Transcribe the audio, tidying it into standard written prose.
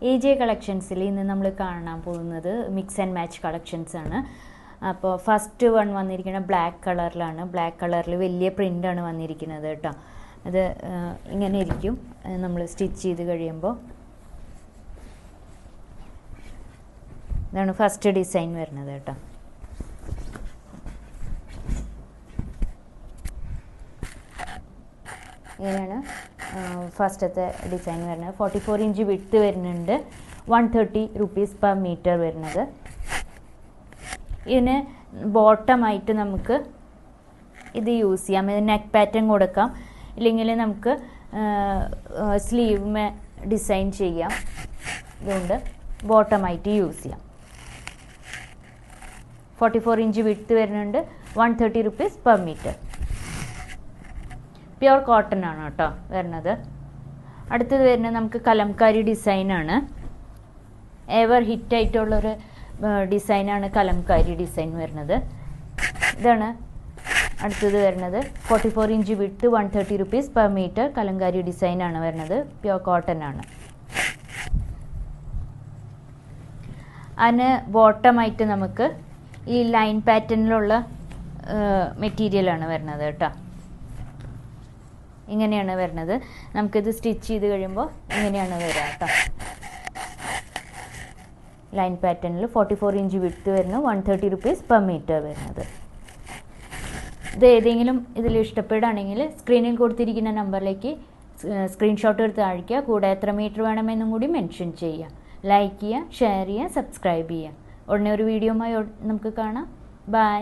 AJ കളക്ഷൻസിൽ ഇന്ന് നമ്മൾ കാണാൻ പോകുന്നത് മിക്സ് ആൻഡ് മാച്ച് കളക്ഷൻസ് ആണ്. അപ്പോൾ ഫസ്റ്റ് വൺ വന്നിരിക്കുന്നത് ബ്ലാക്ക് കളറിലാണ്. ബ്ലാക്ക് കളറിൽ വലിയ പ്രിൻ്റാണ് വന്നിരിക്കുന്നത് കേട്ടോ. അത് ഇങ്ങനെ ഇരിക്കും നമ്മൾ സ്റ്റിച്ച് ചെയ്ത് കഴിയുമ്പോൾ. ഇതാണ് ഫസ്റ്റ് ഡിസൈൻ വരുന്നത് കേട്ടോ. ഇങ്ങനെയാണ് ഫസ്റ്റത്തെ ഡിസൈൻ വരുന്നത്. 44 ഇഞ്ച് വിഡ്ത്ത് വരുന്നുണ്ട്. 130 rupees per meter വരുന്നത്. ഇതിന് ബോട്ടമായിട്ട് നമുക്ക് ഇത് യൂസ് ചെയ്യാം. ഇത് നെക്ക് പാറ്റേൺ കൊടുക്കാം, ഇല്ലെങ്കിൽ നമുക്ക് സ്ലീവ് ഡിസൈൻ ചെയ്യാം. ഇതുകൊണ്ട് ബോട്ടമായിട്ട് യൂസ് ചെയ്യാം. 44 ഇഞ്ച് വിഡ്ത്ത് വരുന്നുണ്ട്. 130 rupees per meter. Pure cotton ആണ് കേട്ടോ വരുന്നത്. അടുത്തത് വരുന്നത് നമുക്ക് കലംകാരി ഡിസൈനാണ്. എവർ ഹിറ്റായിട്ടുള്ളൊരു ഡിസൈനാണ് കലംകാരി ഡിസൈൻ വരുന്നത്. ഇതാണ് അടുത്തത് വരുന്നത്. 44 inch width 130 rupees per meter Kalamkari ഡിസൈനാണ് വരുന്നത്. പ്യുർ കോട്ടൺ ആണ്. അതിന് ബോട്ടമായിട്ട് നമുക്ക് ഈ ലൈൻ പാറ്റേണിലുള്ള മെറ്റീരിയലാണ് വരുന്നത് കേട്ടോ. ഇങ്ങനെയാണ് വരുന്നത്. നമുക്കിത് സ്റ്റിച്ച് ചെയ്ത് കഴിയുമ്പോൾ ഇങ്ങനെയാണ് വരിക കേട്ടോ. ലൈൻ പാറ്റേണിൽ 44 ഇഞ്ച് വിഡ്ത്ത് വരുന്നു. 130 rupees per meter വരുന്നത്. ഇത് ഏതെങ്കിലും ഇതിൽ ഇഷ്ടപ്പെടുകയാണെങ്കിൽ സ്ക്രീനിൽ കൊടുത്തിരിക്കുന്ന നമ്പറിലേക്ക് സ്ക്രീൻഷോട്ട് എടുത്ത് അയയ്ക്കുക. കൂടെ എത്ര മീറ്റർ വേണമെന്നും കൂടി മെൻഷൻ ചെയ്യുക. ലൈക്ക് ചെയ്യുക, ഷെയർ ചെയ്യുക, സബ്സ്ക്രൈബ് ചെയ്യുക. ഉടനെ ഒരു വീഡിയോയുമായി നമുക്ക് കാണാം. ബൈ.